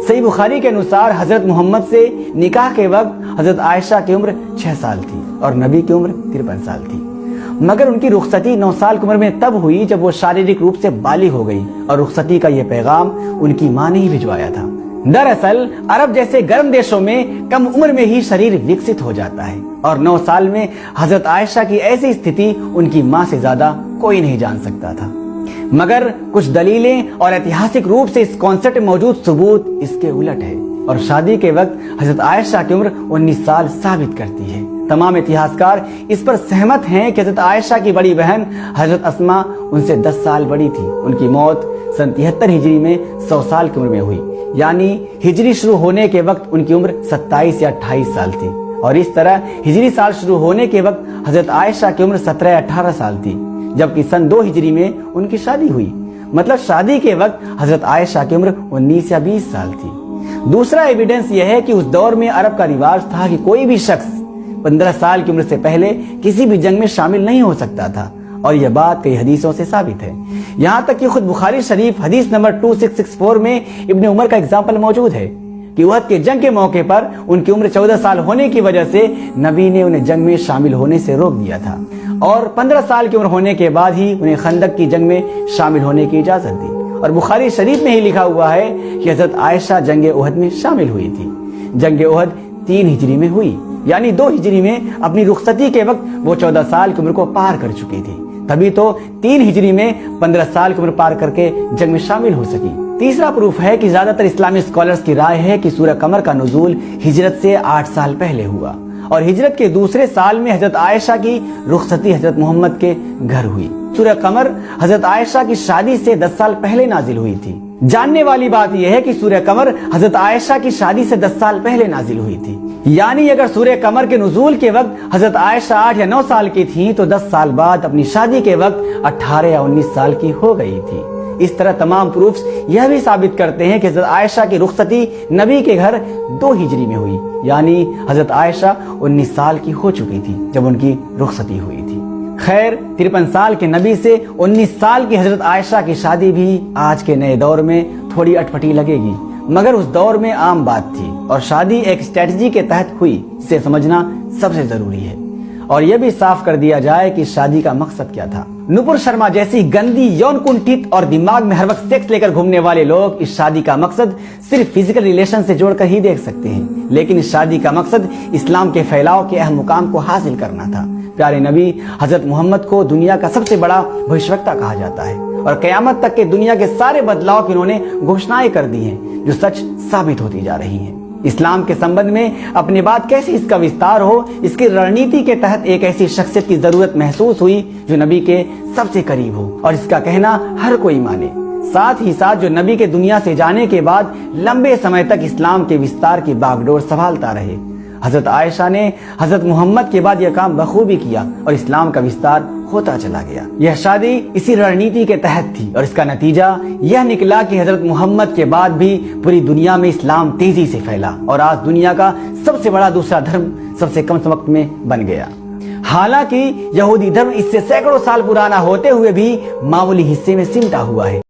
صحیح بخاری کے انصار حضرت محمد سے نکاح کے وقت حضرت عائشہ کی عمر 6 سال تھی اور نبی کی عمر 53 سال تھی، مگر ان کی رخصتی 9 سال کی عمر میں تب ہوئی جب وہ شاریرک روپ سے بالغ ہو گئی، اور رخصتی کا یہ پیغام ان کی ماں نے ہی بھجوایا تھا۔ دراصل عرب جیسے گرم دیشوں میں کم عمر میں ہی شریر وکست ہو جاتا ہے، اور 9 سال میں حضرت عائشہ کی ایسی استھتی ان کی ماں سے زیادہ کوئی نہیں جان سکتا تھا، مگر کچھ دلیلیں اور ایتہاسک روپ سے اس کانسیپٹ میں موجود ثبوت اس کے الٹ ہے، اور شادی کے وقت حضرت عائشہ کی عمر 19 سال ثابت کرتی ہے۔ تمام اتہاسکار اس پر سہمت ہیں کہ حضرت عائشہ کی بڑی بہن حضرت اسماء ان سے 10 سال بڑی تھی۔ ان کی موت سن 73 ہجری میں 100 سال کی عمر میں ہوئی، یعنی ہجری شروع ہونے کے وقت ان کی عمر 27 یا 28 سال تھی، اور اس طرح ہجری سال شروع ہونے کے وقت حضرت عائشہ کی عمر 17 یا 18 سال تھی، جبکہ سن 2 ہجری میں ان کی شادی ہوئی، مطلب شادی کے وقت حضرت عائشہ کی عمر 19 یا 20 سال تھی۔ دوسرا ایویڈنس یہ ہے کہ اس دور میں عرب کا رواج تھا کہ کوئی بھی شخص 15 سال کی عمر سے پہلے کسی بھی جنگ میں شامل نہیں ہو سکتا تھا، اور یہ بات کئی حدیثوں سے ثابت ہے، یہاں تک کہ خود بخاری شریف حدیث نمبر 2664 میں ابن عمر کا اگزامپل موجود ہے کہ احد کے جنگ کے موقع پر ان کی عمر 14 سال ہونے کی وجہ سے نبی نے انہیں جنگ میں شامل ہونے سے روک دیا تھا، اور 15 سال کی عمر ہونے کے بعد ہی انہیں خندق کی جنگ میں شامل ہونے کی اجازت دی، اور بخاری شریف میں ہی لکھا ہوا ہے کہ حضرت عائشہ جنگ احد میں شامل ہوئی تھی۔ جنگ احد 3 ہجری میں ہوئی، یعنی 2 ہجری میں اپنی رخصتی کے وقت وہ 14 سال کی عمر کو پار کر چکی تھی، تبھی تو 3 ہجری میں 15 سال کی عمر پار کر کے جنگ میں شامل ہو سکی۔ تیسرا پروف ہے کہ زیادہ تر اسلامی اسکالرز کی رائے ہے کہ سورہ قمر کا نزول ہجرت سے 8 سال پہلے ہوا، اور ہجرت کے دوسرے سال میں حضرت عائشہ کی رخصتی حضرت محمد کے گھر ہوئی۔ سورہ قمر حضرت عائشہ کی شادی سے 10 سال پہلے نازل ہوئی تھی۔ جاننے والی بات یہ ہے کہ سورہ قمر حضرت عائشہ کی شادی سے 10 سال پہلے نازل ہوئی تھی، یعنی اگر سورہ قمر کے نزول کے وقت حضرت عائشہ 8 یا 9 سال کی تھی تو 10 سال بعد اپنی شادی کے وقت 18 یا 19 سال کی ہو گئی تھی۔ اس طرح تمام پروفز یہ بھی ثابت کرتے ہیں کہ حضرت عائشہ کی رخصتی نبی کے گھر 2 ہجری میں ہوئی، یعنی حضرت عائشہ 19 سال کی ہو چکی تھی جب ان کی رخصتی ہوئی تھی۔ خیر، 53 سال کے نبی سے 19 سال کی حضرت عائشہ کی شادی بھی آج کے نئے دور میں تھوڑی اٹپٹی لگے گی، مگر اس دور میں عام بات تھی، اور شادی ایک اسٹریٹجی کے تحت ہوئی، اسے سمجھنا سب سے ضروری ہے۔ اور یہ بھی صاف کر دیا جائے کہ شادی کا مقصد کیا تھا۔ نپر شرما جیسی گندی یون کنٹھت اور دماغ میں ہر وقت سیکس لے کر گھومنے والے لوگ اس شادی کا مقصد صرف فزیکل ریلیشن سے جوڑ کر ہی دیکھ سکتے ہیں، لیکن اس شادی کا مقصد اسلام کے پھیلاؤ کے اہم مقام کو حاصل کرنا تھا۔ پیارے نبی حضرت محمد کو دنیا کا سب سے بڑا بھوشوکتا کہا جاتا ہے، اور قیامت تک کے دنیا کے سارے بدلاؤ کی انہوں نے گھوشنائیں کر دی ہیں جو سچ ثابت ہوتی جا رہی ہیں۔ اسلام کے سمبندھ میں اپنی بات کیسے اس کا وستار ہو، اس کی رڑنیتی کے تحت ایک ایسی شخصیت کی ضرورت محسوس ہوئی جو نبی کے سب سے قریب ہو اور اس کا کہنا ہر کوئی مانے، ساتھ ہی ساتھ جو نبی کے دنیا سے جانے کے بعد لمبے سمے تک اسلام کے وستار کی باغ ڈور سنبھالتا رہے۔ حضرت عائشہ نے حضرت محمد کے بعد یہ کام بخوبی کیا اور اسلام کا وستار ہوتا چلا گیا۔ یہ شادی اسی رڑنیتی کے تحت تھی، اور اس کا نتیجہ یہ نکلا کہ حضرت محمد کے بعد بھی پوری دنیا میں اسلام تیزی سے پھیلا، اور آج دنیا کا سب سے بڑا دوسرا دھرم سب سے کم وقت میں بن گیا۔ حالانکہ یہودی دھرم اس سے سینکڑوں سال پرانا ہوتے ہوئے بھی معمولی حصے میں سمٹا ہوا ہے۔